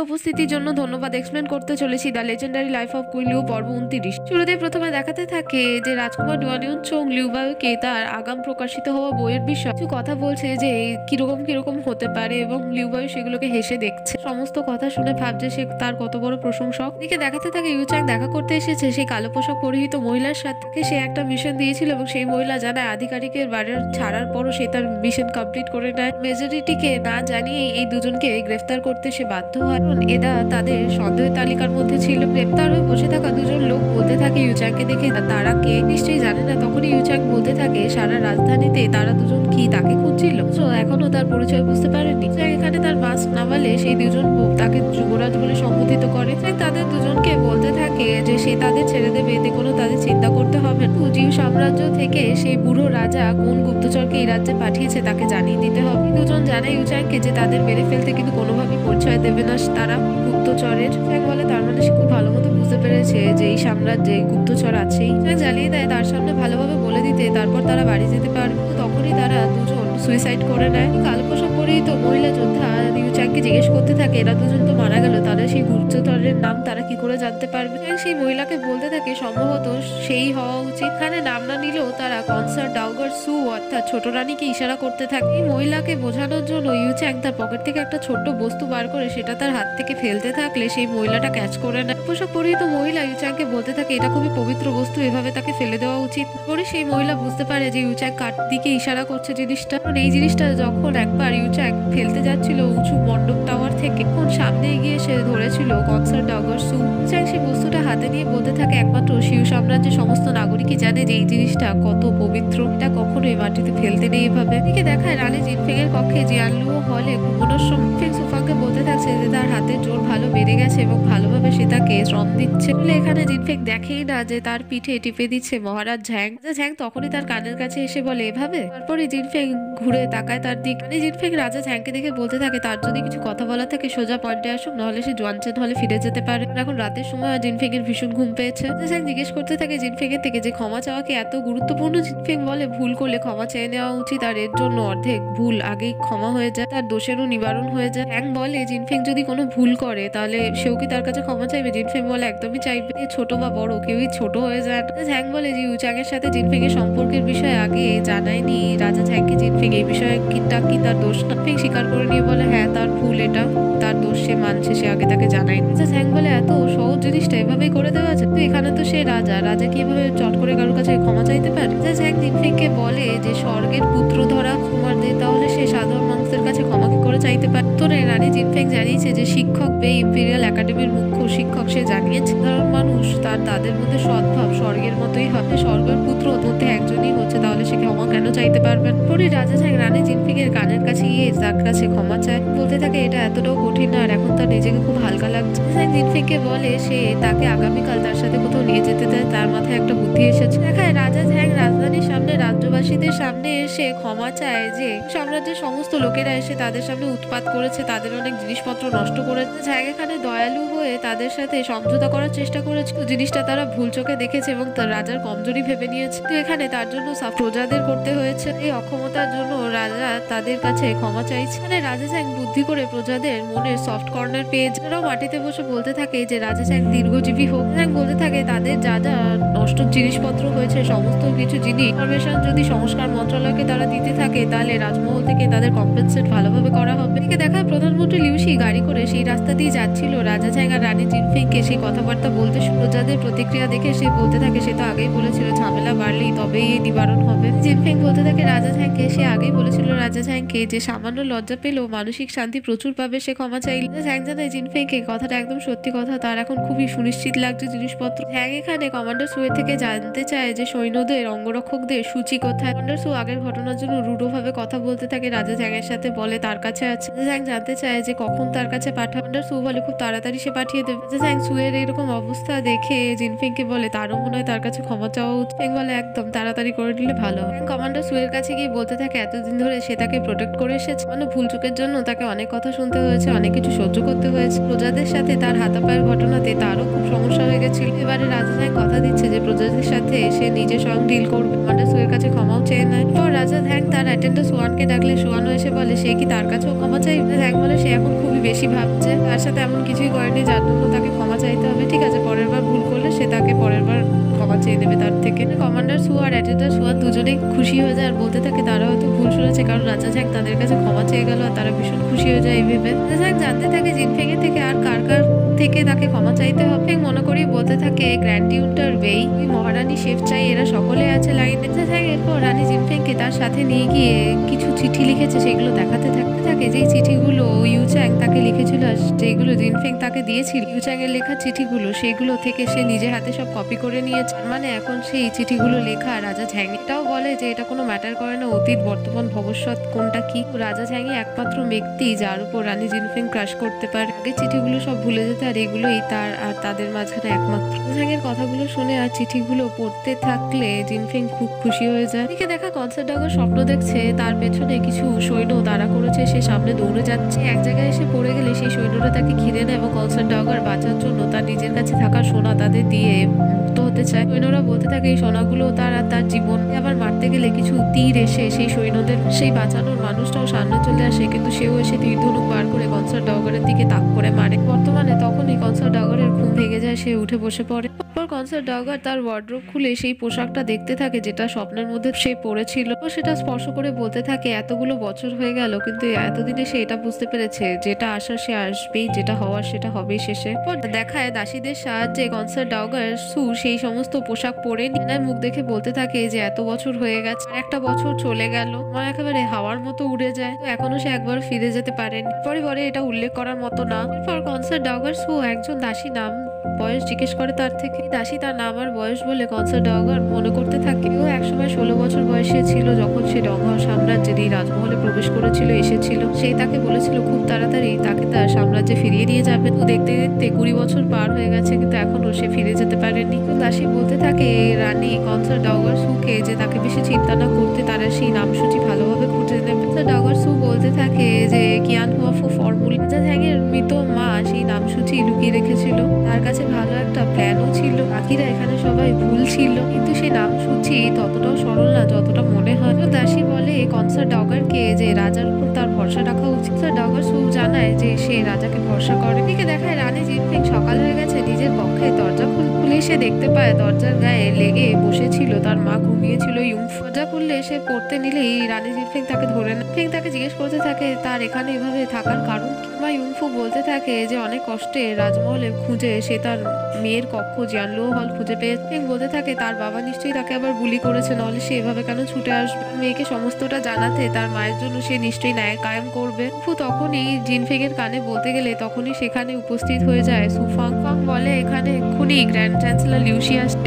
উপস্থিতির জন্য ধন্যবাদ। এক্সপ্লেন করতে চলেছি the legendary life of queen Liu পর্ব 29। শুরুতে প্রথমে দেখাতে থাকে যে রাজকুমার ডুয়ানিয়ন চোং লিউবাইকে তার আগাম প্রকাশিত হওয়া বইয়ের বিষয়ে কিছু কথা বলছে যে কিরকম কিরকম হতে পারে, এবং লিউবাই সেগুলোকে হেসে দেখছে। সমস্ত কথা শুনে ভাবছে সে তার কত বড় প্রশংসক। এদিকে দেখাতে থাকে ইউচাং দেখা করতে এসেছে সেই কালো পোশাক পরিহিত মহিলার সাথে। সে একটা মিশন দিয়েছিল এবং সেই মহিলা জানায় আধিকারিকের বাড়ি ছাড়ার পরও সে তার মিশন কমপ্লিট করে নেয়। মেজরিটিকে না জানিয়ে এই দুজনকে গ্রেফতার করতে সে বাধ্য হয়, কারণ এরা তাদের সন্দেহ তালিকার মধ্যে ছিল। গ্রেফতার হয়ে বসে থাকা দুজন লোক বলতে থাকে ইউচাংকে দেখে তারা কে নিশ্চয়ই জানে না। তখনই ইউচাং বলতে থাকে সারা রাজধানীতে তারা দুজন কি তাকে খুঁজছিল, তো এখনো তার পরিচয় বুঝতে পারেনি। এখানে তার মাস্ক নামালে সেই দুজন তাকে যুবরাজ বলে সম্বোধিত করে। তাদের দুজনকে বলতে থাকে যে সে তাদের ছেড়ে দেবে, এতে কোনো তাদের চিন্তা করতে হবে না। জিউ সাম্রাজ্য থেকে সেই বুড়ো রাজা কোন গুপ্তচরকে এই রাজ্যে পাঠিয়েছে তাকে জানিয়ে দিতে হবে। দুজন জানায় ইউচাংকে যে তাদের মেরে ফেলতে কিন্তু কোনোভাবেই পরিচয় দেবে না তারা গুপ্তচরের। বলে তার মানে সে খুব ভালো মতো বুঝতে পেরেছে যে এই সাম্রাজ্যে গুপ্তচর আছেই। জ্বালিয়ে দেয় তার সামনে ভালোভাবে বলে দিতে, তারপর তারা বাড়ি যেতে পারবে। তখনই তারা দুজন সুইসাইড করে নেয়। কালো পোশাক পরেই তো মহিলা যোদ্ধা ইউচাংকে জিজ্ঞেস করতে থাকে এরা দুজন তো মারা গেল, তাহলে সেই গুপ্তচরের নাম তারা কি করে জানতে পারবে। সেই মহিলাকে বলতে থাকে সম্ভবত সেই হওয়া উচিত। এখানে নাম না নিলেও তারা কনসার্ট ডাউগার সু অর্থাৎ ছোট রানীকে ইশারা করতে থাকে। এই মহিলাকে বোঝানোর জন্য ইউচাং তার পকেট থেকে একটা ছোট্ট বস্তু বার করে সেটা তার হাত থেকে ফেলতে থাকলে সেই মহিলাটা ক্যাচ করে নেয়। পোশাক পরিহিত মহিলা ইউচাংকে বলতে থাকে এটা খুবই পবিত্র বস্তু, এভাবে তাকে ফেলে দেওয়া উচিত। পরে সেই মহিলা বুঝতে পারে যে ইউচাং কার দিকে ইশারা করছে জিনিসটা। এই জিনিসটা যখন একবার ইউচাং ফেলতে যাচ্ছিল উঁচু মণ্ডপ টাওয়ার থেকে, তখন সামনে গিয়ে সে ধরেছিল কনসার্ট ডাউগার সু। ইউচাং সেই বস্তুটা হাতে নিয়ে বলতে থাকে একমাত্র শিউ সাম্রাজ্যের সমস্ত নাগরিকই জানে যে এই জিনিসটা কত পবিত্র, এটা কখনোই মাটিতে ফেলতে নেই। এভাবে এদিকে দেখায় রানী জিনফেং এর কক্ষে জিয়ানলু হলে ঘুমানোর সময় ফেং সুফাংকে বলতে থাকছে যে তার হাতের জোর ভালো বেড়ে গেছে এবং ভালোভাবে সে তাকে শ্রম দিচ্ছে। বলে এখানে জিনফেং দেখেই না যে তার পিঠে টিপে দিচ্ছে মহারাজ ঝ্যাং। ঝ্যাং তখনই তার কানের কাছে এসে বলে এভাবে। তারপরে জিনফেং ঘুরে তাকায় তার দিক। জিনফেং রাজা ঝ্যাংকে দেখে বলতে থাকে তার যদি কিছু কথা বলা থাকে সোজা পয়েন্টে আসুক, নাহলে সে জোয়ানচেন হলে ফিরে যেতে পারে। এখন রাতের সময় জিনফেং এর ভীষণ ঘুম পেয়েছে। ঝ্যাং জিজ্ঞেস করতে থাকে জিনফেং এর থেকে যে ক্ষমা চাওয়া কি এত গুরুত্বপূর্ণ। জিনফেং বলে ভুল করলে ক্ষমা চেয়ে নেওয়া উচিত, আর এর জন্য অর্ধেক ভুল আগেই ক্ষমা হয়ে যায়, তার দোষেরও নিবারণ হয়ে যায়। হ্যাং বলে জিনফেং যদি কোনো ভুল করে তাহলে সেও কি তার কাছে ক্ষমা চাইবে। জিনফেং বলে একদমই চাইবে, ছোট বা বড় কেউই ছোট হয়ে যায় না। হ্যাং বলে যে ইউচাং এর সাথে জিনফেং এর সম্পর্কের বিষয়ে আগে জানায়নি রাজা ঝ্যাংকে জিনফেং এই বিষয়ে কি তার দোষ না। ফেং স্বীকার করে নিয়ে বলে হ্যাঁ তার ভুল, এটা তার দোষ, সে মানছে, সে আগে তাকে জানায়নি। ঝ্যাং বলে এত সহজ জিনিসটা এভাবেই করে দেওয়া আছে, তো এখানে তো সে রাজা কি এভাবে চট করে কারোর কাছে ক্ষমা চাইতে পারে। ঝ্যাং জিনফেংকে বলে যে স্বর্গের পুত্র ধরা কুমারদের, তাহলে সে সাধারণ মানুষদের কাছে ক্ষমা কি করে চাইতে পারে। তোরে রানী জিনফেং জানিয়েছে যে শিক্ষক বে ইম্পেরিয়াল একাডেমির মুখ্য শিক্ষক, সে জানিয়েছে সাধারণ মানুষ তাদের মধ্যে সদ্ভাব স্বর্গের মতোই হবে, স্বর্গের পুত্র মধ্যে একজনই হচ্ছে, তাহলে সে ক্ষমা কেন চাইতে পারবেন। পরে রাজা ঝ্যাং রানী জিনফেং এর কানের কাছে গিয়ে তার কাছে ক্ষমা চায়, বলতে থাকে এটা এতটাও কঠিন না, আর এখন তার নিজেকে খুব হালকা লাগছে। জিনফেংকে বলে সে তাকে আগামীকাল তার সাথে কোথাও নিয়ে যেতে দেয়, তার মাথায় একটা বুদ্ধি এসেছে। দেখায় রাজা ঝ্যাং রাজধানীর সামনে রাজ্যবাসীদের সামনে এসে ক্ষমা চায় যে সাম্রাজ্যের সমস্ত লোকেরা এসে তাদের সামনে উৎপাত করেছে, তাদের অনেক জিনিসপত্র নষ্ট করেছে। ঝ্যাং এখানে দয়ালু হয়ে তাদের সাথে সমঝোতা করার চেষ্টা করেছে, জিনিসটা তারা ভুল চোখে দেখেছে এবং তার রাজার কমজোরি ভেবে নিয়েছে। তো এখানে তার জন্য প্রজাদের করতে হয়েছে, এই অক্ষমতার জন্য রাজা তাদের কাছে ক্ষমা চাইছে। মানে রাজা ঝ্যাং বুদ্ধি করে প্রজাদের মনের সফট কর্নার পেয়েছে। তারাও মাটিতে বসে বলতে থাকে যে রাজা ঝ্যাং দীর্ঘজীবী হোক। ঝ্যাং বলতে থাকে তাদের যা যা নষ্ট জিনিসপত্র হয়েছে সমস্ত কিছু জিনিস ইনফরমেশন যদি সংস্কার মন্ত্রণালয়কে তারা দিতে থাকে তাহলে রাজমহল থেকে তাদের কম্পেনসেট ভালোভাবে করা হবে। এদিকে দেখা প্রধানমন্ত্রী লিউশি গাড়ি করে সেই রাস্তা দিয়ে যাচ্ছিল। রাজা ঝ্যাং আর রানী জিনফেংকে সেই কথাবার্তা বলতে প্রজাদের প্রতিক্রিয়া দেখে সে বলতে থাকে সে তো আগেই বলেছিল ঝামেলা বাড়লেই তবেই এই নিবারণ হবে। জিনফেং বলতে থাকে রাজা ঝ্যাংকে সে আগেই বলেছিল রাজা ঝ্যাংকে যে সামান্য লজ্জা পেলেও মানসিক শান্তি প্রচুর পাবে, সে ক্ষমা চাইল। ঝ্যাং জানায় জিনফেংকে কথাটা একদম সত্যি কথা, তার এখন খুবই সুনিশ্চিত লাগছে জিনিসপত্র। ঝ্যাং এখানে কমান্ডার সুয়ের থেকে জানতে চায় যে সৈন্যদের অঙ্গরক্ষকদের সূচি কোথায়। কমান্ডার সু আগের ঘটনার জন্য রূঢ়ভাবে কথা বলতে থাকে রাজা ঝ্যাং এর সাথে, বলে তার কাছে আছে। ঝ্যাং জানতে চায় যে কখন তার কাছে পাঠাবে। কমান্ডার সু বলে খুব তাড়াতাড়ি সে পাঠিয়ে দেবে। ঝ্যাং সুয়ের এরকম অবস্থা দেখে জিনফেংকে বলে তারও মনে হয় তার কাছে ক্ষমা চাওয়া উচিত। বলে একদম তাড়াতাড়ি করে দিলে ভালো। কমান্ডার সুয়ের কাছে গিয়ে বলতে থাকে এতদিন ধরে সে তাকে প্রোটেক্ট করে এসেছে। মানে ভুল চুকের জন্য তাকে অনেক কথা শুনতে হয়েছে, অনেক কিছু সহ্য করতে হয়েছে। প্রজাদের সাথে তার হাতাপায়ের ঘটনাতে তারও খুব সমস্যা হয়ে গেছিল। এবারে রাজা ঝ্যাং কথা দিচ্ছে যে প্রজাদের সাথে সে নিজে স্বয়ং ডিল করবে, কমান্ডার সুয়ের কাছে ক্ষমাও চেয়ে নেয়। পর রাজা ঝ্যাং তার অ্যাটেন্ডার সুয়ানকে ডাকলে সুয়ানও এসে বলে সে কি তার কাছেও ক্ষমা চাইবে। ঝ্যাং বলে সে এখন খুবই বেশি ভাবছে, তার সাথে এমন কিছুই করেনি যার জন্য তাকে ক্ষমা চাইতে হবে। ঠিক আছে, পরের বার ভুল করলে সে তাকে পরের বার ক্ষমা চেয়ে নেবে তার থেকে। কমান্ডার সু আর অ্যাটেন্ডার সুয়ান দুজনেই খুশি হয়ে যায় আর বলতে থাকে তারা হয়তো ভুল শুনেছে, কারণ রাজা ঝ্যাং তাদের কাছে ক্ষমা চেয়ে গেল আর তারা ভীষণ খুশি হয়ে যায় এই ভেবে। রাজা ঝ্যাং জানতে থাকে জিনফেং এর থেকে আর কার কার থেকে তাকে ক্ষমা চাইতে হবে। মনে করি বলতে থাকে গ্র্যান্ড টিউটার ওয়েই, মহারানী শেফ চাই, এরা সকলে আছে লাইনে। রাজা ঝ্যাং এরপর রানী জিনফেংকে তার সাথে নিয়ে গিয়ে কিছু চিঠি লিখেছে সেগুলো দেখাতে থাকে। যেই চিঠিগুলো ইউচ্যাং তাকে লিখেছিল আর যেগুলো জিনফেং তাকে দিয়েছিল, ইউচ্যাং এর লেখা চিঠিগুলো, সেগুলো থেকে সে নিজের হাতে সব কপি করে নিয়েছে। মানে এখন সেই চিঠিগুলো লেখা রাজা ঝ্যাং। এটাও বলে যে এটা কোনো ম্যাটার করে না অতীত, বর্তমান, ভবিষ্যৎ কোনটা কি। রাজা ঝ্যাংই একমাত্র ব্যক্তি যার উপর রানী জিনফেং ক্রাশ করতে পারে। আগে চিঠিগুলো সব ভুলে যেতে আর এগুলোই তার আর তাদের মাঝখানে একমাত্র। ঝ্যাং এর কথাগুলো শুনে আর চিঠিগুলো পড়তে থাকলে জিনফেং খুব খুশি হয়ে যায়। এদিকে দেখা কনসার্ট ডাগার স্বপ্ন দেখছে তার পেছনে কিছু সৈন্য তাড়া করেছে, সে সামনে দৌড়ে যাচ্ছে। এক জায়গায় এসে পড়ে গেলে সেই সৈন্যরা তাকে ঘিরে নেয় এবং কনসার্ট ডাগার বাঁচার জন্য তার নিজের কাছে থাকা সোনা তাদের দিয়ে মুক্ত হতে চায়। সৈন্যরা বলতে থাকে এই সোনাগুলো তার আর তার জীবন। আবার মারতে গেলে কিছু তীর এসে সেই সৈন্যদের সেই বাঁচানোর মানুষটাও সামনে চলে আসে, কিন্তু সেও এসে তীর ধনুক বার করে কনসার্ট ডাগারের দিকে তাক করে মারে। বর্তমানে তখনই কনসার্ট ডাগারের ঘুম ভেঙে যায়, সে উঠে বসে পড়ে। কনসার্ট ডাগার তার ওয়ার্ড্রোব খুলে সেই পোশাকটা দেখতে থাকে যেটা স্বপ্নের মধ্যে সে পরেছিল। সেটা স্পর্শ করে বলতে থাকে এতগুলো বছর হয়ে গেল, কিন্তু এতদিনে সে এটা বুঝতে পেরেছে যেটা আসার সে আসবেই, যেটা হওয়ার সেটা হবেই শেষে। দেখায় দাসীদের সাহায্যে কনসার্ট ডাগার সু সেই সমস্ত পোশাক পরে নিনার মুখ দেখে বলতে থাকে যে এত বছর হয়ে গেছে, একটা বছর চলে গেল, মা একেবারে হাওয়ার মতো উড়ে যায়, এখনো সে একবার ফিরে যেতে পারেনি। পরে এটা উল্লেখ করার মতো না। এরপর কনসার্ট ডাগার সু একজন দাসী নাম বয়স জিজ্ঞেস করে তার থেকে। দাসী তার নাম আর বয়স বলে কনসার্ট ডাগার মনে করতে থাকে ও একসময় 16 বছর বয়সে ছিল যখন সে ডঙ্গা সাম্রাজ্যের এই রাজমহলে প্রবেশ করেছিল, এসেছিল। সেই তাকে বলেছিল খুব তাড়াতাড়ি তাকে তার সাম্রাজ্যে ফিরিয়ে নিয়ে যাবে। তো দেখতে দেখতে 20 বছর পার হয়ে গেছে, কিন্তু এখনো সে ফিরে যেতে পারেনি। তো দাসী বলতে থাকে রানী কনসার্ট ডাগার সুকে যে তাকে বেশি চিন্তা না করতে, তারা সেই নামসূচি ভালোভাবে খুঁজে নেবে। ডাগার সু বলতে থাকে যে কিয়ান হুয়াফু ফর্মুলা রাজা ঝ্যাংয়ের মৃত মা সেই নামসূচি লুকিয়ে রেখেছিল, তার কাছে ভালো একটা প্ল্যানও ছিল। বাকিরা এখানে সবাই ভুল ছিল, কিন্তু সেই নামসূচি ততটাও সরল না যতটা মনে হয়। তো দাসী বলে কনসার্ট ডাগারকে যে রাজার উপর তার ভরসা রাখা উচিত। ডাগার সু জানায় যে সে রাজাকে ভরসা করে। দিকে দেখায় রানী জিনফেং সকাল হয়ে গেছে, নিজের পক্ষে দরজা খুলে সে দেখতে পায় দরজার গায়ে লেগে বসেছিল তার মা, ঘুমিয়েছিল ইউংফু। দরজা খুললে সে পড়তে নিলেই রানী জিনফেং তাকে ধরে নেয়। ফেং তাকে জিজ্ঞেস করতে থাকে তার এখানে এভাবে থাকার কারণ কি। মা ইউংফু বলতে থাকে যে অনেক কষ্টে রাজমহলে খুঁজে সে তার মেয়ের কক্ষ জিয়ানলুও হল খুঁজে পেয়েছে। ফেং বলতে থাকে তার বাবা নিশ্চয়ই তাকে আবার বুলি করেছে, নাহলে সে এভাবে কেন ছুটে আসবে। মেয়েকে সমস্তটা জানাতে তার মায়ের জন্য সে নিশ্চয়ই ন্যায় কায়েম করবে। ইউংফু তখনই জিনফেং এর কানে বলতে গেলে তখনই সেখানে উপস্থিত হয়ে যায় সুফাং। ফাং বলে এখানে এক্ষুনি গ্র্যান্ড চ্যান্সেলর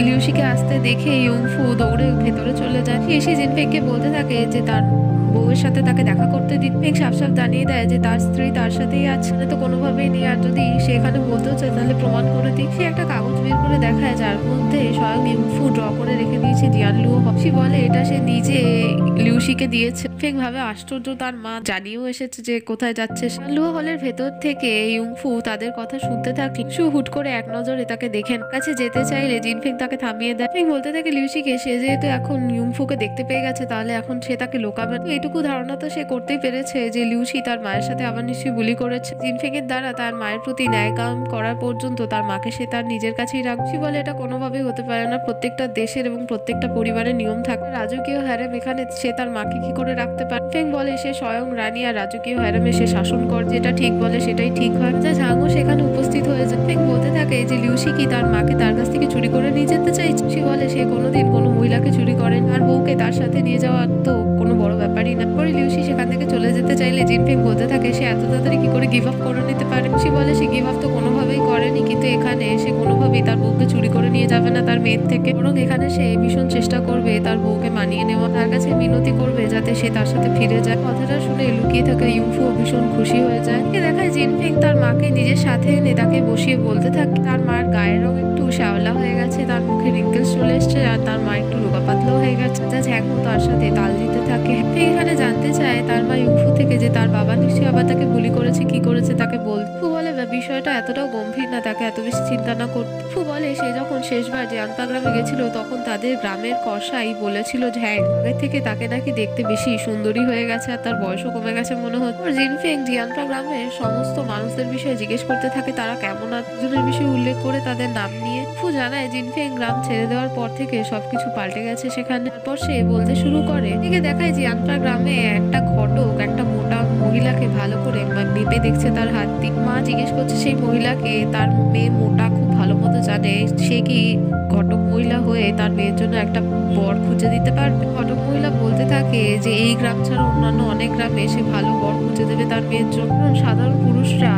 লিউসিকে আসতে দেখে ইউংফু দৌড়ে ভেতরে চলে যায়। এসে জিনফেংকে বলতে থাকে যে তার বউয়ের সাথে তাকে দেখা করতে দিন। ফেং সাফ জানিয়ে দেয় যে তার স্ত্রী তার সাথেই আছে, তো কোনোভাবেই নেই, আর যদি সে এখানে বলতেও চায় তাহলে প্রমাণ করে দিই। সে একটা কাগজ বের করে দেখায় যার মধ্যে স্বয়ং ইউংফু ড্র করে রেখে দিয়েছে জিয়ানলুও হল। সে বলে এটা সে নিজে লিউসিকে দিয়েছে। ফেং ভাবে আশ্চর্য, তার মা জানিয়েও এসেছে যে কোথায় যাচ্ছে। জিয়ানলুও হলের ভেতর থেকে ইউংফু তাদের কথা শুনতে থাকে। সু হুট করে এক নজরে তাকে দেখেন, কাছে যেতে চাইলে জিনফেং তাকে থামিয়ে দেয়। ফেং বলতে থাকে লিউসিকে সে যেহেতু এখন ইউংফুকে দেখতে পেয়ে গেছে তাহলে এখন সে তাকে লোকাবে। এটুকু ধারণা তো সে করতেই পেরেছে যে লিউসি তার মায়ের সাথে আবার নিশ্চয়ই বুলি করেছে। জিনফেং এর দ্বারা তার মায়ের প্রতি ন্যায় কাম করার পর্যন্ত তার মাকে সে তার নিজের কাছেই রাখছে। বলে এটা কোনোভাবেই হতে পারে না, প্রত্যেকটা দেশের এবং প্রত্যেকটা পরিবারের নিয়ম থাকে। রাজকীয় হ্যারেম এখানে সে তার মাকে কি করে রাখতে পারে। ফেং বলে সে স্বয়ং রানী আর রাজকীয় হ্যারেমে সে শাসন করে, যেটা ঠিক বলে সেটাই ঠিক হয়। যা ঝাংও সেখানে উপস্থিত হয়ে যায়। ফেং বলতে থাকে যে লিউসি কি তার মাকে তার কাছ থেকে চুরি করে নিয়ে যেতে চাইছে। সে বলে সে কোনোদিন কোনো মহিলাকে চুরি করেন, আর বউকে তার সাথে নিয়ে যাওয়া তো কোনো বড় ব্যাপারই না। পরে লিউসি সেখান থেকে চলে যেতে করতে চাইলে জিনফিং বলতে থাকে সে এত তাড়াতাড়ি কি করে গিভ আপ করে নিতে পারে। সে বলে সে গিভ আপ তো কোনোভাবেই করেনি, কিন্তু এখানে সে কোনোভাবেই তার বউকে চুরি করে নিয়ে যাবে না তার মেয়ের থেকে, বরং এখানে সে ভীষণ চেষ্টা করবে তার বউকে মানিয়ে নেওয়া, তার কাছে মিনতি করবে যাতে সে তার সাথে ফিরে যায়। কথাটা শুনে লুকিয়ে থাকা ইউংফু ভীষণ খুশি হয়ে যায়। দেখায় জিনফিং তার মাকে নিজের সাথে এনে তাকে বসিয়ে বলতে থাকে তার মার গায়ের রং একটু শ্যাওলা হয়ে গেছে, তার মুখে রিঙ্কেলস চলে এসছে, আর তার মা একটু রোগা পাতলাও হয়ে গেছে। যা ঝ্যাংও তার সাথে তাল দিতে থাকে। এখানে জানতে চায় তার মা ইউংফু থেকে যে তার বাবা নিশ্চয়ই আবার তাকে বুলি করেছে, কি করেছে তাকে বলতে। ফু বলে বিষয়টা এতটাও গম্ভীর না, তাকে এত বেশি চিন্তা না করতে। ফু বলে সে যখন শেষবার জিয়ানপা গ্রামে গেছিল তখন তাদের গ্রামের কসাই বলেছিল ঝ্যাং আগের থেকে তাকে নাকি দেখতে বেশি সুন্দরী হয়ে গেছে আর তার বয়সও কমে গেছে মনে হচ্ছে। জিনফিং জিয়ানপা গ্রামের সমস্ত মানুষদের বিষয়ে জিজ্ঞেস করতে থাকে তারা কেমন একজনের বিষয়ে উল্লেখ করে তাদের নাম নিয়ে। ফু জানায় জিনফিং গ্রাম ছেড়ে দেওয়ার পর থেকে সবকিছু পাল্টে গেছে সেখানে। তারপর সে বলতে শুরু করে এদিকে দেখায় জিয়ানপা গ্রামে একটা ঘটক একটা মোটা মহিলাকে ভালো করে মেপে দেখছে তার হাত দিয়ে। মা জিজ্ঞেস করছে সেই মহিলাকে, তার মেয়ে মোটা খুব ভালো মতো জানে সে কি ঘটক মহিলা হয়ে তার মেয়ের জন্য একটা বর খুঁজে দিতে পারবে। ঘটক মহিলা বলতে থাকে যে এই গ্রাম ছাড়া অন্যান্য অনেক গ্রামে সে ভালো বর খুঁজে দেবে তার মেয়ের জন্য। সাধারণ পুরুষরা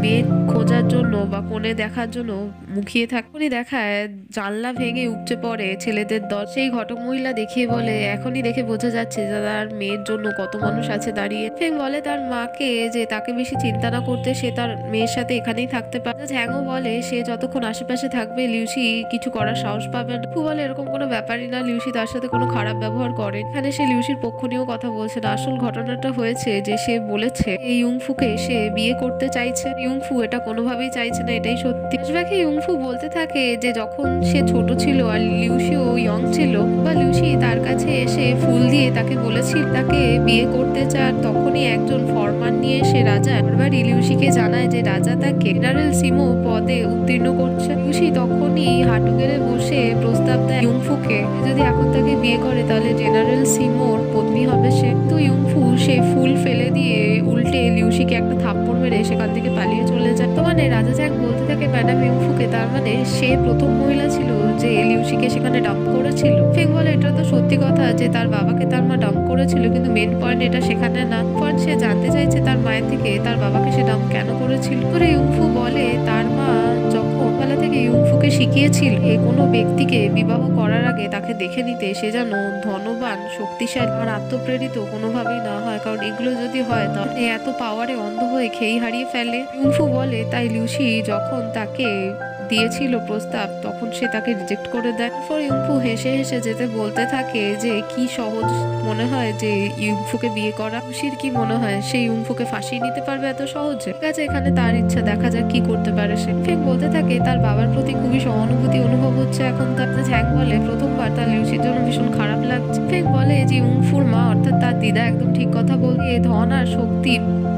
মেয়ে খোঁজার জন্য বা কোণে দেখার জন্য মুখিয়ে থাকে। উনি দেখায় জানলা ভেঙে উপচে পড়ে ছেলেদের দল। সেই ঘটক মহিলা দেখিয়ে বলে এখনই দেখে বোঝা যাচ্ছে যে তার মেয়ের জন্য কত মানুষ আছে দাঁড়িয়ে। ফেং বলে তার মাকে যে তাকে বেশি চিন্তা না করতে, সে তার মেয়ের সাথে এখানেই থাকতে পারে। ঝ্যাংও বলে সে যতক্ষণ আশেপাশে থাকবে লিউসি কিছু করার সাহস পাবে না। ফু বলে এরকম কোনো ব্যাপারই না, লিউসি তার সাথে কোনো খারাপ ব্যবহার করে। এখানে সে লিউসির পক্ষ নিয়েও কথা বলছে না। আসল ঘটনাটা হয়েছে যে সে বলেছে এই ইউংফুকে সে বিয়ে করতে চাইছে। ইউংফু এটা কোনোভাবেই চাইছে না, এটাই সত্যি। ফ্ল্যাশব্যাকে ইউংফু বলতে থাকে যে যখন সে ছোট ছিল আর লিউসিও ইয়ং ছিল বা লিউসি তার কাছে এসে ফুল দিয়ে তাকে বলেছিল তাকে বিয়ে করতে চায়, তখনই একজন ফরমান নিয়ে এসে রাজা বারবারই লিউসিকে জানায় যে রাজা তাকে জেনারেল সিমো পদে উত্তীর্ণ করছে। লিউসি তখনই হাঁটু গেড়ে বসে প্রস্তাব দেয় ইউংফুকে যদি এখন তাকে বিয়ে করে তাহলে জেনারেল সিমোর পত্নী হবে সে। তো ইউংফু সে ফুল ফেলে দিয়ে উল্টে লিউসিকে একটা থাপ্পড় মেরে সেখান থেকে পালিয়ে চলে যায়। তো মানে রাজা জ্যাং বলতে থাকে ম্যাডাম ইউংফুকে, তার মানে সে প্রথম মহিলা ছিল যে লিউসিকে সেখানে ডাম্প করেছিল। ফেং বলে এটা তো সত্যি কথা যে তার বাবাকে তার মা ডাম্প করেছিল, কিন্তু মেন পয়েন্ট এটা সেখানে না। পয়েন্ট সে জানতে চাইছে তার মায়ের থেকে তার বাবাকে সে ডাম্প কেন করেছিল। পরে ইউংফু বলে তার মা যখন বেলা থেকে ইউংফুকে শিখিয়েছিল কোনো ব্যক্তিকে বিবাহ করার আগে তাকে দেখে নিতে, সে যেন ধনবান শক্তিশালী আর আত্মপ্রেরিত কোনোভাবেই না হয়, কারণ এগুলো যদি হয় তাহলে এত পাওয়ারে অন্ধ হয়ে খেই হারিয়ে ফেলে। ইউংফু বলে তাই লিউসি যখন তাকে দিয়েছিল প্রস্তাব তখন সে তাকে রিজেক্ট করে দেয়। তারপর ইউংফু হেসে হেসে যেতে বলতে থাকে যে কি সহজ মনে হয় যে ইউংফুকে বিয়ে করা। লিউসির কি মনে হয় সে ইউংফুকে ফাঁসিয়ে নিতে পারবে এত সহজে? ঠিক আছে, এখানে তার ইচ্ছা, দেখা যাক কি করতে পারে সে। ফেং বলতে থাকে তার বাবার প্রতি খুবই সহানুভূতি অনুভব হচ্ছে এখন তার। ঝ্যাং বলে প্রথমবার তার লিউসির জন্য ভীষণ খারাপ লাগছে। ফেং বলে যে ইউংফুর মা অর্থাৎ তার দিদা একদম ঠিক কথা বলতে, ধন আর শক্তি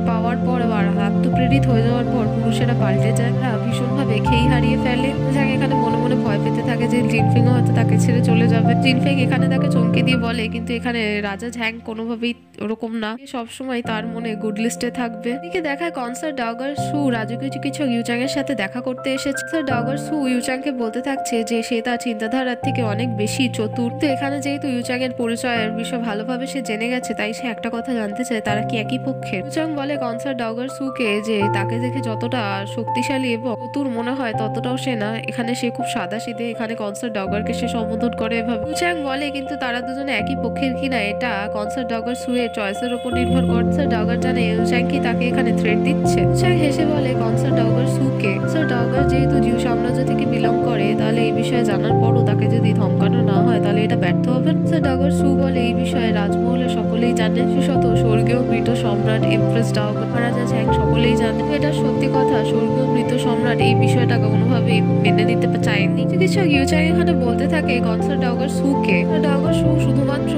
পাওয়ার পর আর আত্মপ্রেরিত হয়ে যাওয়ার পর পুরুষেরা পাল্টে যায়, ভীষণভাবে খেই হারিয়ে ফেলে। ঝ্যাং এখানে মনে মনে ভয় পেতে থাকে যে জিনফিংও হয়তো তাকে ছেড়ে চলে যাবে। জিনফিং এখানে তাকে চমকে দিয়ে বলে কিন্তু এখানে রাজা ঝ্যাং কোনোভাবেই ওরকম না, সবসময় তার মনে গুড লিস্টে থাকবে। এদিকে দেখায় কনসার্ট ডাওগার সু রাজকীয় চিকিৎসক ইউচাং এর সাথে দেখা করতে এসেছে। ডাওগার সু ইউচাংকে বলতে থাকছে যে সে তার চিন্তাধারার থেকে অনেক বেশি চতুর। তো এখানে যেহেতু ইউচাং এর পরিচয়ের বিষয় ভালোভাবে সে জেনে গেছে, তাই সে একটা কথা জানতে চায় তারা কি একই পক্ষে। ইউচাং বলে কনসার্ট ডাওগার সুকে যে তাকে দেখে যতটা শক্তিশালী এবং চতুর মনে হয় ততটাও সে না, এখানে সে খুব সাদাসিধে। এখানে কনসার্ট ডাওগারকে সে সম্বোধন করে এভাবে। ইউচাং বলে কিন্তু তারা দুজনে একই পক্ষের কিনা এটা কনসার্ট ডাওগার সু এর চয়েসের উপর নির্ভর করে। কনসার্ট ডাওগার জানে ইউচাং কি তাকে এখানে থ্রেট দিচ্ছে। ইউচাং হেসে বলে কনসার্ট ডাওগার সুকে কনসার্ট ডাওগার যেহেতু জিউ সাম্রাজ্য থেকে বিলং করে তাহলে এই বিষয়ে জানার পরও তাকে যদি ধমকানো না হয় তাহলে এটা ব্যর্থ হবে। কনসার্ট ডাওগার সু বলে এই বিষয়ে রাজমহলে সকলেই জানে, বিশেষত স্বর্গীয় মৃত সম্রাট এমপ্রেস ডাওগার রাজা ঝ্যাং সকলেই জানে। এটা সত্যি কথা, স্বর্গীয় মৃত সম্রাট এই বিষয়টাকে কোনোভাবেই মেনে নিতে চায়নি। চিকিৎসক ইউচাং এখানে বলতে থাকে কনসার্ট ডাওগার সুকে ডাওগার সু শুধুমাত্র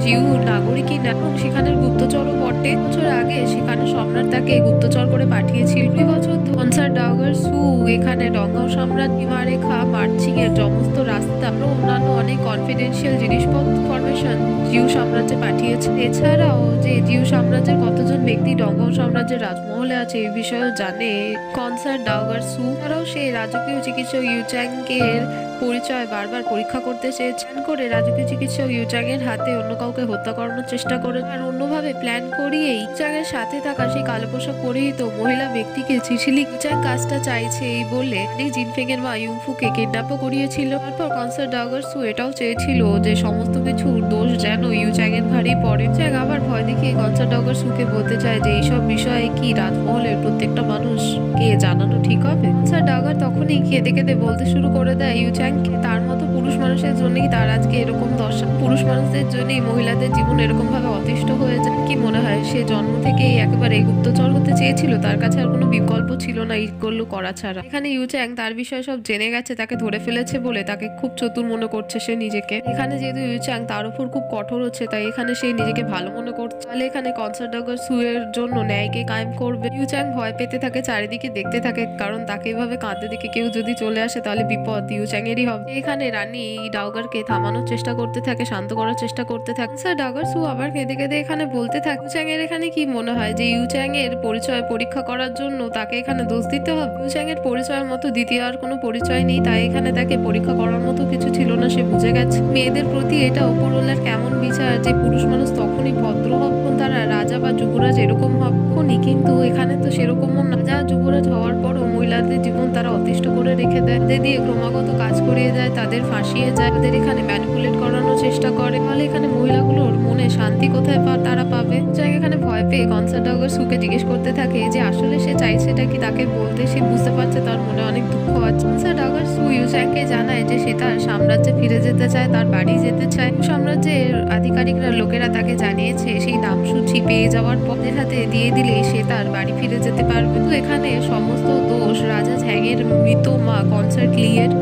জিউ নাগরিকই না, এবং সেখানের গুপ্তচরও বটে। বছর আগে সেখানে সম্রাট তাকে গুপ্তচর করে পাঠিয়েছিল। 2 বছর কনসার্ট ডাওগার সু এখানে ডঙ্গাও সম্রাট সীমারেখা মার্চিং এর সমস্ত রাস্তা ও অন্যান্য অনেক কনফিডেন্সিয়াল জিনিসপত্র ইনফরমেশন জিউ সাম্রাজ্যে পাঠিয়েছে। এছাড়াও যে জিউ সাম্রাজ্যের কতজন ব্যক্তি ডঙ্গাও সাম্রাজ্যের রাজমহলে আছে এই বিষয়েও জানে কনসার্ট ডাওগার সু। এছাড়াও সে রাজকীয় চিকিৎসক ইউচাং এর পরিচয় বারবার পরীক্ষা করতে চেয়েছেন করে রাজকীয় চিকিৎসক ইউচাং এর হাতে অন্য কাউকে হত্যা করানোর চেষ্টা করে আর অন্যভাবে প্ল্যান করিয়েই ইউচাং এর সাথে থাকা সেই কালো পোশাক পরিহিত মহিলা ব্যক্তিকে চিঠি লিখে কাজটা চাইছে এই বলে জিনফেং এর মা ইউংফুকে কিডন্যাপও করিয়েছিল। তারপর কনসার্ট ডাগারসু এটাও চেয়েছিল যে সমস্ত কিছুর দোষ যেন ইউচাং এর ঘাড়েই পড়ে। চ্যাং আবার ভয় দেখিয়ে কনসার্ট ডাগারসুকে বলতে চায় যে এইসব বিষয়ে কি রাজমহলের প্রত্যেকটা মানুষকে জানানো ঠিক হবে। কনসার্ট ডাগার তখনই কেঁদে কেঁদে বলতে শুরু করে দেয় ইউচাংকে তার মতো পুরুষ মানুষের জন্যই তার আজকে এরকম দশা, পুরুষ মানুষদের জন্যই মহিলাদের জীবন এরকম ভাবে অতিষ্ঠ হয়ে যায়। কি মনে হয় সে জন্ম থেকেই একেবারে গুপ্তচর হতে চেয়েছিল, তার কাছে আর কোনো বিকল্প ছিল না এইগুলো করা ছাড়া। এখানে ইউচাং তার বিষয়ে সব জেনে গেছে, তাকে ধরে ফেলেছে বলে তাকে খুব চতুর মনে করছে সে নিজেকে। এখানে যেহেতু ইউচাং তার উপর খুব কঠোর হচ্ছে তাই এখানে সে নিজেকে ভালো মনে করছে, তাহলে এখানে কনসার্ট ডাগারসু এর জন্য ন্যায়কে কায়েম করবে। ইউচাং ভয় পেতে থাকে, চারিদিকে দেখতে থাকে, কারণ তাকে এভাবে কাঁদতে দেখে কেউ যদি চলে আসে তাহলে বিপদ ইউচাং এরই হবে। এখানে রানী ডাউগারকে থামানোর চেষ্টা করতে থাকে, শান্ত করার চেষ্টা করতে থাকে। স্যার ডাগারসু আবার কেঁদে কেঁদে এখানে বলতে থাকে ইউচাং এর এখানে কি মনে হয় যে ইউচাং এর পরিচয় পরীক্ষা করার জন্য তাকে এখানে দোষ দিতে হবে? ইউচাং এর পরিচয়ের মতো দ্বিতীয় আর কোনো পরিচয় নেই, তাই এখানে তাকে পরীক্ষা করার মতো কিছু ছিল না, সে বুঝে গেছে। মেয়েদের প্রতি এটা ওপরওয়ালার কেমন বিচার যে পুরুষ মানুষ তখনই ভদ্র হবেন, তারা রাজা বা যুবরাজ এরকম হবেনই, কিন্তু এখানে তো সেরকমও না। রাজা যুবরাজ হওয়ার পরও মহিলাদের জীবন তারা অতিষ্ঠ করে রেখে দেয়, তাদের দিয়ে ক্রমাগত কাজ করিয়ে যায়, তাদের ফাঁসিয়ে যায়, তাদের এখানে ম্যানিপুলেট করানোর চেষ্টা করে। তাহলে এখানে মহিলাগুলোর মনে শান্তি কোথায় তারা পাবে? এখানে ভয় পেয়ে কনসার্ট ডাগারসুকে জিজ্ঞেস করতে থাকে যে আসলে সে চাইছে এটা কি তাকে বলতে। সে বুঝতে পারছে তার মনে অনেক দুঃখ আছে। কনসার্ট ডাগারসু ইউচাংকে জানায় যে সে তার সাম্রাজ্যে ফিরে যেতে চায়, তার বাড়ি যেতে চায়। সাম্রাজ্যের আধিকারিকরা লোকেরা তাকে জানিয়েছে সেই নামসূচি পেয়ে যাওয়ার পর হাতে দিয়ে দিলে সে তার বাড়ি ফিরে যেতে পারবে। তো এখানে সমস্ত দোষ রাজা ঝ্যাংয়ের মৃত মা কনসার্ট লিয়ের,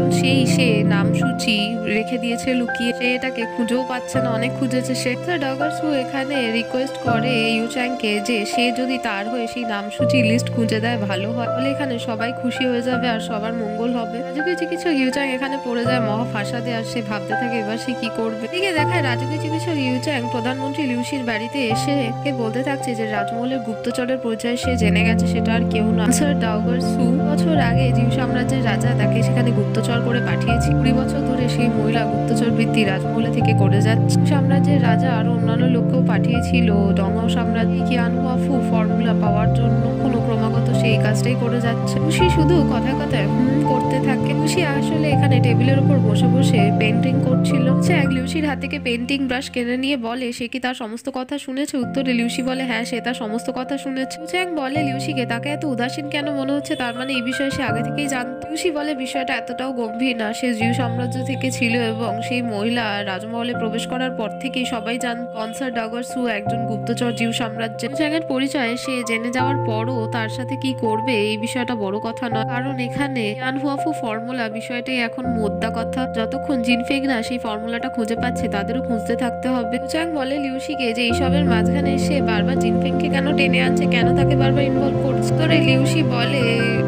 সে নামসূচি রেখে দিয়েছে লুকিয়ে, সে এটাকে খুঁজেও পাচ্ছে না, অনেক খুঁজেছে সে। ডাগারসু এখানে রিকোয়েস্ট করে ইউচাংকে যে সে যদি তার হয়ে সেই নামসূচি লিস্ট খুঁজে দেয় ভালো হয়, তাহলে এখানে সবাই খুশি হয়ে যাবে আর সবার মঙ্গল হবে। রাজকীয় চিকিৎসক ইউচাং এখানে পড়ে যায় মহা ফাঁসাদে আর সে ভাবতে থাকে এবার সে কি করবে। এদিকে দেখায় রাজকীয় চিকিৎসক ইউচাং প্রধানমন্ত্রী লিউসির বাড়িতে এসে বলতে থাকছে যে রাজমহলের গুপ্তচরের পরিচয় সে জেনে গেছে, সেটা আর কেউ না স্যার ডাগারসু। বছর আগে জিউ সাম্রাজ্যের রাজা তাকে সেখানে গুপ্তচর করে পাঠিয়েছে। 20 বছর ধরে সেই মহিলা গুপ্তচর বৃত্তি রাজমহলে থেকে করে যাচ্ছে। সাম্রাজ্যের রাজা আরো অন্যান্য লোককেও পাঠিয়েছিল ডংহাও সাম্রাজ্যে কিয়ানহুয়াফু ফর্মুলা পাওয়ার জন্য, ক্রমাগত সেই কাজটাই করে যাচ্ছে। খুশি শুধু কথায় কথায় করতে থাকে। খুশি আসলে এখানে টেবিলের উপর বসে বসে পেন্টিং করছিল। চ্যাং লিউসির হাত থেকে পেন্টিং ব্রাশ কিনে নিয়ে বলে সে কি তার সমস্ত কথা শুনেছে। উত্তরে লিউসি বলে হ্যাঁ সে তার সমস্ত কথা শুনেছে। চ্যাং বলে লিউসিকে তাকে এত উদাসীন কেন মনে হচ্ছে, তার মানে এই বিষয়ে সে আগে থেকেই জানতো। লিউসি বলে বিষয়টা এতটাও গম্ভীর না, সে জিউ সাম্রাজ্য থেকে ছিল এবং সেই মহিলা রাজমহলে প্রবেশ করার পর থেকেই সবাই জানত কনসার্ট ডাগারসু একজন গুপ্তচর জিউ সাম্রাজ্যে। চ্যাংয়ের পরিচয় সে জেনে যাওয়ার পরও তার সাথে কি করবে এই বিষয়টা বড় কথা নয়, কারণ এখানে ইয়ানহুয়াফু ফর্মুলা বিষয়টাই এখন মোদ্দা কথা। যতক্ষণ জিনফেং না সেই ফর্মুলাটা খুঁজে পাচ্ছে তাদেরও খুঁজতে থাকতে হবে। চ্যাং বলে লিউসিকে যে এইসবের মাঝখানে এসে বারবার জিনফেংকে কেন টেনে আনছে, কেন তাকে বারবার ইনভলভ করছে। তোরে লিউসি বলে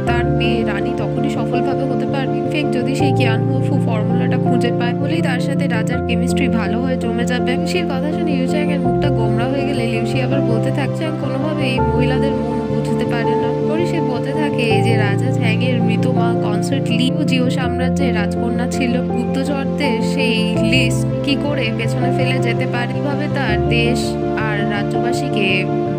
তার মেয়ে রানী তখনই সফলভাবে হতে পারে জিনফেং যদি সেই ইয়ানহুয়াফু ফর্মুলাটা খুঁজে পায়, বলেই তার সাথে রাজার কেমিস্ট্রি ভালো হয়ে জমে যাবে। লিউসির কথা শুনে ইউচাং এর মুখটা গোমরা হয়ে গেলে লিউসি আবার বলতে থাকছে কোনোভাবে এই মহিলাদের মন বুঝতে পারে না। পরে সে বলতে থাকে যে রাজা ঝ্যাংয়ের মৃত মা কনসার্ট লিও জিও সাম্রাজ্যের রাজকন্যা ছিল। গুপ্তচরদের সেই লিস্ট কি করে পেছনে ফেলে যেতে পারে, কিভাবে তার দেশ আর রাজ্যবাসীকে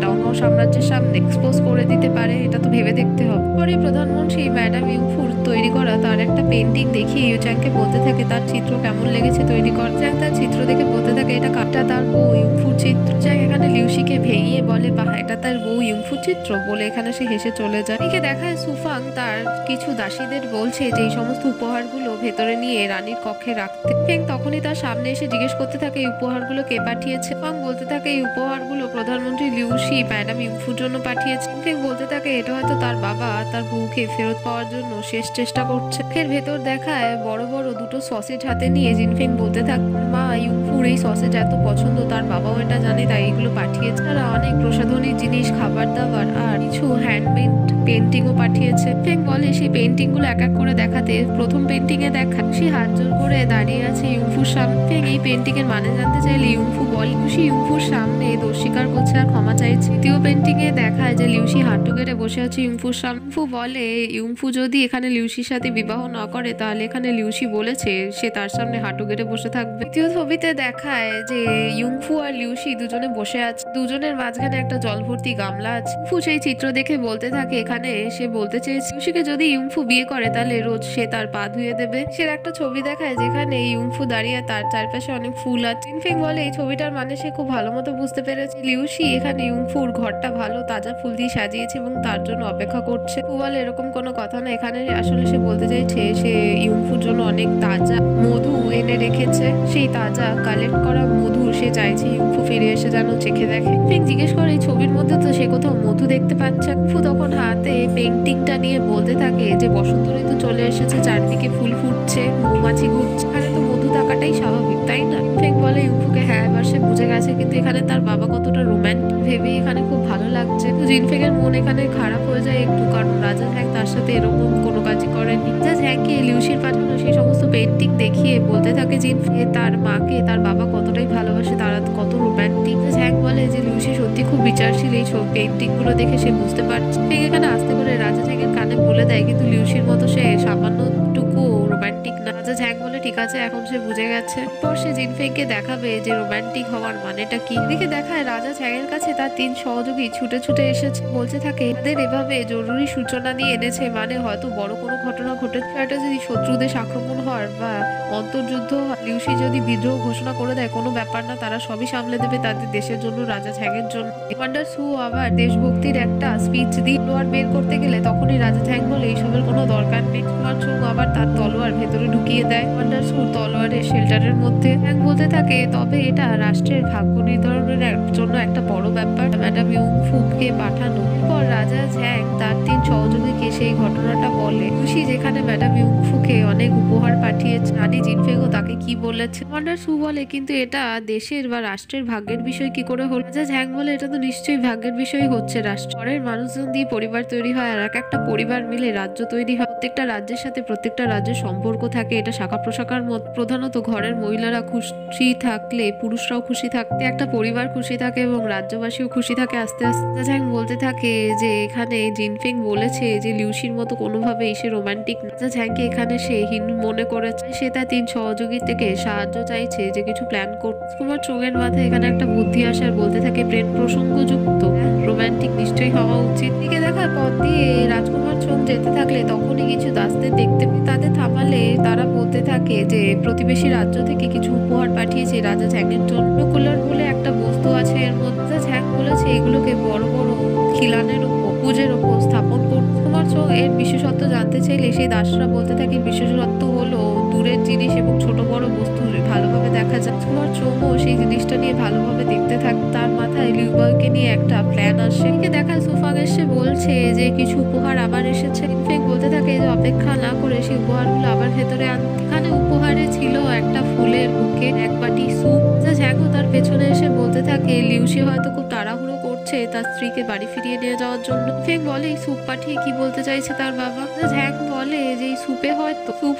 ডংহাও সাম্রাজ্যের সামনে এক্সপোজ করে দিতে পারে, এটা তো ভেবে দেখতে হবে। পরে প্রধানমন্ত্রী ম্যাডাম ইউফুর তৈরি করা তার একটা পেন্টিং দেখিয়ে ইউচাংকে বলতে থাকে তার চিত্র কেমন লেগেছে তৈরি কর। চ্যাং তার চিত্র দেখে বলতে থাকে এটা কাটটা তার বউ ইউফুর চিত্র। চ্যাং এখানে লিউসিকে ভেঙিয়ে বলে বাহ এটা তার বউ ইউফুর চিত্র বলে এখানে সে হেসে চলে যায়। এদিকে দেখায় সুফাং তার কিছু দাসীদের বলছে যে এই সমস্ত উপহারগুলো ভেতরে নিয়ে রানীর কক্ষে রাখতে। ফেং তখনই তার সামনে এসে জিজ্ঞেস করতে থাকে এই উপহারগুলো কে পাঠিয়েছে। ফাং বলতে থাকে এই উপহারগুলো প্রধানমন্ত্রী লিউসি ম্যাডাম ইউফুর জন্য পাঠিয়েছে। ফেং বলতে থাকে এটা হয়তো তার বাবা তার বউকে ফেরত পাওয়ার জন্য শেষ চেষ্টা করছে। এর ভেতর দেখায় বড় বড় দুটো সসেজ হাতে নিয়ে জিনফেং বলতে থাকে মা ইউফুর এই সসেজ এত পছন্দ, তার বাবাও এটা জানে, তাই এগুলো পাঠিয়েছে। তারা অনেক প্রসাধনী জিনিস, খাবার দাবার আর কিছু হ্যান্ডমেড পেন্টিংও পাঠিয়েছে। ফেং বলে সেই পেন্টিং গুলো এক এক করে দেখাতে। প্রথম পেন্টিং এ দেখা সে হাত জোর করে দাঁড়িয়ে আছে ইউংফুর সামনে। ফেং এই পেন্টিং এর মানে জানতে চাইলে ইউংফু বলে লিউসি ইউংফুর সামনে দোষ স্বীকার করছে আর ক্ষমা চাইছে। দ্বিতীয় পেন্টিং এ দেখায় যে লিউসি হাঁটু গেড়ে বসে আছে ইউংফুর সামনে। ইউংফু বলে ইউংফু যদি এখানে লিউসির সাথে বিবাহ না করে তাহলে এখানে লিউসি বলেছে সে তার সামনে হাঁটু গেড়ে বসে থাকবে। তৃতীয় ছবিতে দেখায় যে ইউংফু আর লিউসি দুজনে বসে আছে, দুজনের মাঝখানে একটা জল ভর্তি গামলা আছে। ইউংফু সেই চিত্র দেখে বলতে থাকে এখানে সে বলতে চেয়েছে লিউসিকে যদি ইউংফু বিয়ে করে তাহলে রোজ সে তার পা ধুয়ে দেবে। সে একটা ছবি দেখায় যেখানে ইউংফু দাঁড়িয়ে, তার চারপাশে অনেক ফুল আছে। জিনফেং বলে এই ছবিটার মানে সে খুব ভালো মতো বুঝতে পেরেছে লিউসি এখানে ইউংফুর ঘরটা ভালো তাজা ফুল দিয়ে সাজিয়েছে এবং তার জন্য অপেক্ষা করছে। ফু বলে এরকম কোনো কথা না, এখানে আসলে সে বলতে চাইছে সে ইউংফুর জন্য অনেক তাজা মধু এনে রেখেছে, সেই তাজা কালেক্ট করা মধু সে চাইছে ইউংফু ফিরে এসে যেন চেখে দেখে। ফেং জিজ্ঞেস করে এই ছবির মধ্যে তো সে কোথাও মধু দেখতে পাচ্ছে। ইউংফু তখন হাতে পেন্টিংটা নিয়ে বলতে থাকে যে বসন্ত ঋতু চলে এসেছে, চারদিকে ফুল ফুটছে, মৌমাছি ঘুরছে, এখানে তো মধু থাকাটাই স্বাভাবিক তাই না। ফেং বলে ইউংফুকে হ্যাঁ এবার সে বুঝে গেছে, কিন্তু এখানে তার বাবা কতটা রোম্যান্টিক ভেবে এখানে খুব ভালো লাগছে। জিনফেং এর মন এখানে খারাপ হয়ে যায় একটু, কারণ রাজা ঝ্যাং তার সাথে এরকম কোনো কাজই করেনি। রাজা ঝ্যাংকে লিউসির পাঠানো সেই সমস্ত পেন্টিং দেখিয়ে বলতে থাকে জিনফে তার মাকে তার বাবা কতটাই ভালোবাসে, তারা কত রোম্যান্টিক। ঝ্যাং বলে যে লিউসি সত্যি খুব বিচারশীল, এই পেন্টিং গুলো দেখে সে বুঝতে পারছে। এখানে আস্তে করে রাজা ঝ্যাংয়ের কানে বলে দেয় কিন্তু লিউসির মতো সে সামান্যটুকু রোম্যান্টিক না। রাজা ঝ্যাং বলে ঠিক আছে এখন সে বুঝে গেছে। পর সে জিনফেংকে দেখাবে যে রোম্যান্টিক হওয়ার মানেটা কি। এদিকে দেখায় রাজা ঝ্যাংয়ের কাছে তার 3 সহযোগী ছুটে ছুটে এসেছে, বলতে থাকে তাদের এভাবে জরুরি সূচনা দিয়ে এনেছে মানে হয়তো বড় কোনো ঘটনা ঘটেছে, সেটা যদি শত্রুদের আক্রমণ হওয়ার বা অন্তর্যুদ্ধ, লিউসি যদি বিদ্রোহ ঘোষণা করে দেয় কোনো ব্যাপার না, তারা সবই সামলে দেবে তাদের দেশের জন্য, রাজা ঝ্যাংয়ের জন্য। কমান্ডার সু আবার দেশভক্তির একটা স্পিচ দিয়ে তলোয়ার বের করতে গেলে তখনই রাজা ঝ্যাং বলে এইসবের কোনো দরকার নেই। কুমার চুং আবার তার তলোয়ার ভেতরে ঢুকিয়ে দেয় কমান্ডার সু তলোয়ারের শেল্টারের মধ্যে। ঝ্যাং বলতে থাকে তবে এটা রাষ্ট্রের ভাগ্য নির্ধারণের জন্য একটা বড় ব্যাপার, ম্যাডাম ইউংফুকে পাঠানো। এরপর রাজা ঝ্যাং তার 3 সহযোগীকে সেই ঘটনাটা বলে। খুশি যেখানে ম্যাডাম ইউংফুকে অনেক উপহার পাঠিয়েছে, রানী জিনফেংও তাকে কি বলেছে। কমান্ডার সু বলে কিন্তু এটা দেশের বা রাষ্ট্রের ভাগ্যের বিষয় কি করে হলো। রাজা ঝ্যাং বলে এটা তো নিশ্চয়ই ভাগ্যের বিষয় হচ্ছে, রাষ্ট্রের মানুষজন দিয়ে পরিবার তৈরি হয় আর এক একটা পরিবার মিলে রাজ্য তৈরি হয়। প্রত্যেকটা রাজ্যের সাথে প্রত্যেকটা রাজ্যের সম্পর্ক থাকে, এটা শাখা প্রশাখার মত। প্রধানত ঘরের মহিলারা খুশি থাকলে পুরুষরাও খুশি থাকতে একটা পরিবার খুশি থাকে এবং রাজ্যবাসীও খুশি থাকে আস্তে আস্তে। ঝ্যাং বলতে থাকে যে এখানে জিনফেং বলেছে যে লিউসির মতো কোনোভাবে সে রোমান্টিক না। ঝ্যাংকে এখানে সে হীন মনে করেছে, সে তার 3 সহযোগী থেকে সাহায্য চাইছে যে কিছু প্ল্যান করতে। কুমার চোঙের মাথায় এখানে একটা বুদ্ধি আসার বলতে থাকে প্রেম প্রসঙ্গযুক্ত রোমান্টিক নিশ্চয়ই হওয়া উচিত। দিকে দেখার পথ দিয়ে রাজকুমার চোং যেতে থাকলে তখনই কিছু দাসদের দেখতে তাদের থামালে তারা বলতে থাকে যে প্রতিবেশী রাজ্য থেকে কিছু উপহার পাঠিয়েছে রাজা ঝ্যাংয়ের জন্য। কুলার বলে একটা বস্তু আছে, এর মধ্যে ঝ্যাং বলেছে এগুলোকে বড় বড় খিলানের উপর পুজের উপর স্থাপন করতে। কুমার চোং এর বিশেষত্ব জানতে চাইলে সেই দাসরা বলতে থাকে বিশেষত্ব হলো দূরের জিনিস এবং ছোট বড় বস্তু ভালোভাবে দেখা যায়। কুমার চোংও সেই জিনিসটা নিয়ে ভালোভাবে দেখতে থাকে। তার মাথায় লিউবাইকে নিয়ে একটা প্ল্যান আসে। দেখায় সুফাং এসে বলছে যে কিছু উপহার আবার এসেছে। ইনফেক্ট বলতে থাকে যে অপেক্ষা না করে সেই উপহারগুলো আবার ভেতরে আনতে। এখানে উপহারে ছিল একটা ফুলের বুকে, এক বাটি স্যুপ। ঝ্যাংও তার পেছনে এসে বলতে থাকে লিউসি হয়তো খুব তাড়াহুড়ো করছে তার স্ত্রীকে বাড়ি ফিরিয়ে নিয়ে যাওয়ার জন্য। ফেং বলে এই স্যুপ পাঠিয়ে কি বলতে চাইছে তার বাবা। ঝ্যাং বলে যে এই স্যুপ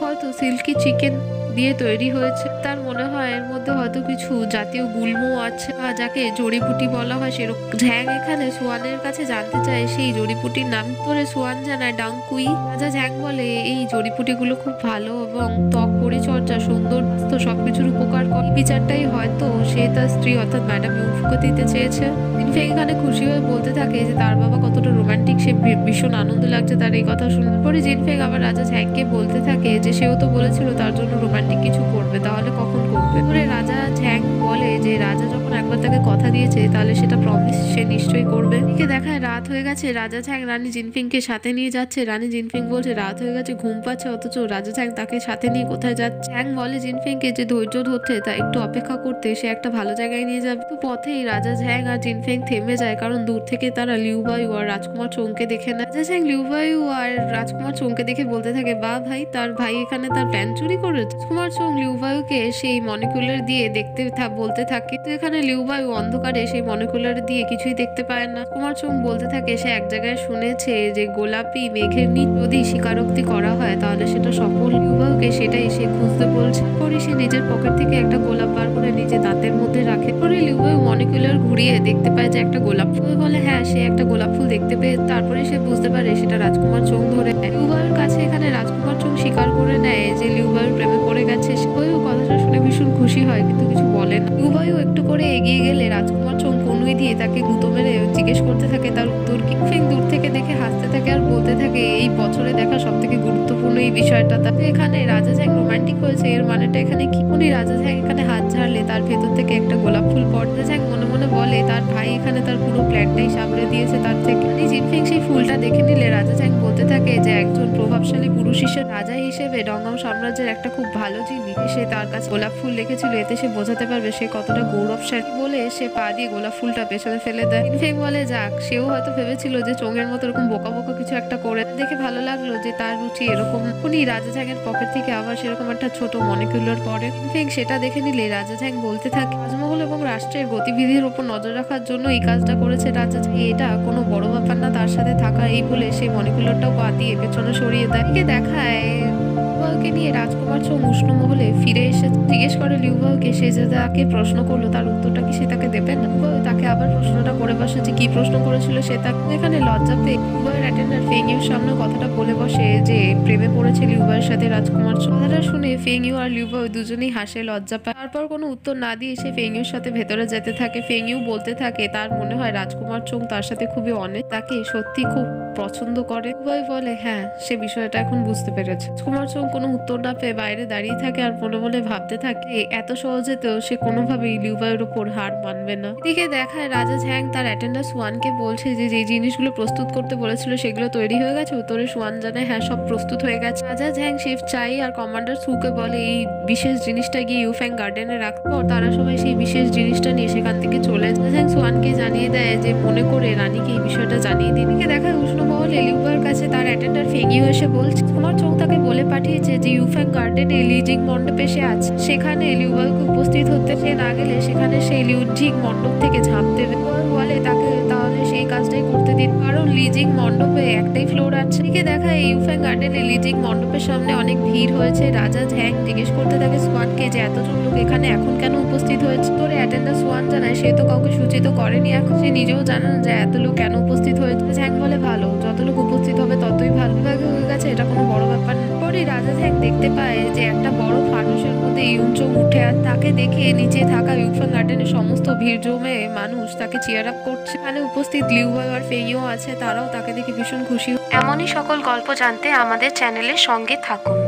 হয়তো সিল্কি চিকেন দিয়ে তৈরি হয়েছে, তার মনে হয় এর মধ্যে হয়তো কিছু জাতীয় গুল্ম আছে যাকে জড়িবুটি বলা হয় সেরকম। ঝ্যাং এখানে সোয়ানের কাছে জানতে চায় সেই জড়িবুটির নাম করে। সোয়ান জানায় ডাংকুই। রাজা ঝ্যাং বলে এই জড়িবুটিগুলো খুব ভালো এবং ত্বক পরিচর্যা, সৌন্দর্য সবকিছুর উপকার করে। বিচারটাই হয়তো সে তার স্ত্রী অর্থাৎ ম্যাডাম ইউফুকে দিতে চেয়েছে। ইনফেক্ট এখানে খুশি হয়ে বলতে থাকে যে তার বাবা কতটা রোমান্টিক, সে ভীষণ আনন্দ লাগছে তার এই কথা শুনে। পরে জিনফেং আবার রাজা ঝ্যাংকে বলতে থাকে যে সেও তো বলেছিল তার জন্য রোমান্টিক কিছু করবে, তাহলে কখন করবে। পরে রাজা ঝ্যাং বলে যে রাজা যখন একবার লিউবা তাকে কথা দিয়েছে, তাহলে সেটা প্রমিস সে নিশ্চয়ই করবে। এদিকে দেখায় রাত হয়ে গেছে, রাজা ঝ্যাং রানী জিনফিংকে সাথে নিয়ে যাচ্ছে। রানী জিনফিং বলছে রাত হয়ে গেছে, ঘুম পাচ্ছে, অথচ রাজা ঝ্যাং তাকে সাথে নিয়ে কোথায় যাচ্ছে। ঝ্যাং বলে জিনফিংকে যে ধৈর্য ধরতে, তা একটু অপেক্ষা করতে, সে একটা ভালো জায়গায় নিয়ে যাবে। তো পথেই রাজা ঝ্যাং আর জিনফিং থেমে যায়, কারণ দূর থেকে তারা লিউ বায়ু আর রাজকুমার চোংকে দেখে নেয়। রাজা ঝ্যাং লিউ বায়ু আর রাজকুমার চোংকে দেখে বলতে থাকে, বা ভাই, তার ভাই এখানে তার প্ল্যান চুরি করেছে। রাজকুমার চোং লিউ বায়ুকে সেই মনিকুলার দিয়ে দেখতে বলতে থাকে, তো এখানে লিউ বায়ু অন্ধকারে সেই মনিকুলার দিয়ে কিছুই দেখতে পায় না। রাজকুমার চোং বলতে থাকে সে এক জায়গায় শুনেছে যে গোলাপি মেঘের নিচ যদি স্বীকারোক্তি করা হয় তাহলে সেটা সফল। লিউ বায়ুকে সেটাই সে খুঁজতে বলছে। পরে সে নিজের পকেট থেকে একটা গোলাপ বার করে নিজে দাঁতের মধ্যে রাখে। পরে লিউ বায়ু মনিকুলার ঘুরিয়ে দেখতে পায় যে একটা গোলাপ ফুল। বলে হ্যাঁ, সে একটা গোলাপ ফুল দেখতে পেয়ে তারপরে সে বুঝতে পারে সেটা রাজকুমার চোং ধরে নেয়। লিউ বায়ুর কাছে এখানে রাজকুমার চোং স্বীকার করে নেয় যে লিউ বায়ুর প্রেমে পড়ে গেছে। লিউ বায়ু কথাটা শুনে ভীষণ খুশি হয়, কিন্তু কিছু বলে না। লিউ বায়ু একটু করে এগিয়ে গেলে রাজকুমার চোং কনুই দিয়ে তাকে গুঁতো মেরে জিজ্ঞেস করতে থাকে তার উত্তর কি। ফেং দূর থেকে দেখে হাসতে থাকে আর বলতে থাকে এই বছরে দেখা সব থেকে গুরুত্বপূর্ণ এই বিষয়টা। তাতে এখানে রাজা ঝ্যাং রোমান্টিক হয়েছে, এর মানেটা এখানে কি? উনি রাজা ঝ্যাং এখানে হাত ঝাড়লে তার ভেতর থেকে একটা গোলাপ ফুল পড়ে। রাজা ঝ্যাং মনে মনে বলে তার ভাই এখানে তার পুরো প্ল্যানটাই সামলে দিয়েছে তার থেকে। জিনফিং সেই ফুলটা দেখে নিলে রাজা ঝ্যাং বলতে থাকে যে একজন প্রভাবশালী পুরুষ হিসেবে রাজা হিসেবে ডংগাম সাম্রাজ্যের একটা খুব ভালো জিনিস সে তার কাছে গোলাপ ফুল রেখেছিল, এতে সে বোঝাতে পারবে সে কতটা গৌরবশালী। বলে সে পা দিয়ে গোলাপ ফুলটা পেছনে ফেলে দেয়। জিনফিং বলে যাক, সেও হয়তো ভেবেছিল যে চোঙের মতো এরকম বোকা বোকা কিছু একটা করে। দেখে ভালো লাগলো যে তার রুচি এরকম। উনি রাজা ঝ্যাং এর পকেট থেকে আবার সেরকম একটা ছোট মনিকুলার পড়ে। জিনফিং সেটা দেখে নিলে রাজা ঝ্যাং বলতে থাকে রাজমহল এবং রাষ্ট্রের গতিবিধির উপর নজর রাখার জন্য এই কাজটা করেছে রাজা ঝ্যাং, এটা কোনো বড় ব্যাপার না তার সাথে থাকা। এই বলে সেই মনিকুলারটাও পা দিয়ে পেছনে সরিয়ে দেয়। দেখায় লিউবাওকে নিয়ে রাজকুমার চোং উষ্ণ মহলে ফিরে এসে জিজ্ঞেস করে লিউবাওকে সে যে তাকে প্রশ্ন করলো তার উত্তরটা কি সে তাকে দেবে না। লিউবাও তাকে আবার প্রশ্নটা করে বসে যে কি প্রশ্ন করেছিল সে। তাকে এখানে লজ্জা পেয়ে লিউবাওয়ের অ্যাটেন্ডার ফেং ইউর সামনে কথাটা বলে বসে যে প্রেমে পড়েছে লিউবাওয়ের সাথে রাজকুমার চোং। কথাটা শুনে ফেং ইউ আর লিউবাও দুজনেই হাসে, লজ্জা পায়। তারপর কোনো উত্তর না দিয়ে সে ফেং ইউর সাথে ভেতরে যেতে থাকে। ফেং ইউ বলতে থাকে তার মনে হয় রাজকুমার চোং তার সাথে খুবই অনেস্ট, তাকে সত্যি খুব পছন্দ করে। লিউবাও বলে হ্যাঁ, সে বিষয়টা এখন বুঝতে পেরেছে। রাজকুমার চোং কোনো উত্তর না পেয়ে বাইরে দাঁড়িয়ে থাকে আর মনে মনে ভাবতে থাকে এত সহজেতেও সে কোনোভাবেই লিউবাওয়ের উপর হার মানবে না। এদিকে দেখায় রাজা ঝ্যাং তার অ্যাটেন্ডার সুয়ানকে বলছে যে যে জিনিসগুলো প্রস্তুত করতে বলেছিল সেগুলো তৈরি হয়ে গেছে। উত্তরে সুয়ান জানায় হ্যাঁ, সব প্রস্তুত হয়ে গেছে। রাজা ঝ্যাং শেফ চাই আর কমান্ডার সুকে বলে এই বিশেষ জিনিসটা গিয়ে ইউফ্যাং গার্ডেনে রাখবো। তারা সবাই সেই বিশেষ জিনিসটা নিয়ে সেখান থেকে চলে যায়। রাজা ঝ্যাং সুয়ানকে জানিয়ে দেয় যে মনে করে রানীকে এই বিষয়টা জানিয়ে দিন। এদিকে দেখায় উষ্ণমহলে লিউবাওয়ের কাছে তার অ্যাটেন্ডার ফেং ইউ এসে বলছে তোমার চোখ তাকে বলে পাঠিয়েছে যে ইউফ্যাং গার্ডেনে লিজিং মণ্ডপে সে আছে, সেখানে লিউবাওকে উপস্থিত হতে সে না গেলে সেখানে সেই লিজিং মণ্ডপ থেকে ঝাঁপ দেবে। বলে তাকে তাহলে সেই কাজটাই করতে দিন, কারণ লিজিং মণ্ডপে একটাই ফ্লোর আছে। এদিকে দেখায় ইউফ্যাং গার্ডেনে লিজিং মণ্ডপের সামনে অনেক ভিড় হয়েছে। রাজা ঝ্যাং জিজ্ঞেস করতে থাকে সোয়ানকে যে এতজন লোক এখানে এখন কেন উপস্থিত হয়েছে। তোর অ্যাটেন্ডার সোয়ান জানায় সে তো কাউকে সূচিত করেনি, এখন সে নিজেও জানে না যে এত লোক কেন উপস্থিত হয়েছে। ঝ্যাং বলে ভালো, যত লোক উপস্থিত হবে ততই ভালো, হয়ে গেছে, এটা কোনো বড় ব্যাপার না। পরে রাজা ঝ্যাং দেখতে পায় যে একটা বড় ফানুসের মধ্যে ইউনচোং উঠে আর তাকে দেখে নিচে থাকা ইউফ্যাং গার্ডেনের সমস্ত ভিড় জমে মানুষ তাকে চিয়ার আপ করছে। এখানে উপস্থিত লিউবাও আর ফেং ইউ আছে, তারাও তাকে দেখে ভীষণ খুশি। এমনই সকল গল্প জানতে আমাদের চ্যানেলের সঙ্গে থাকুন।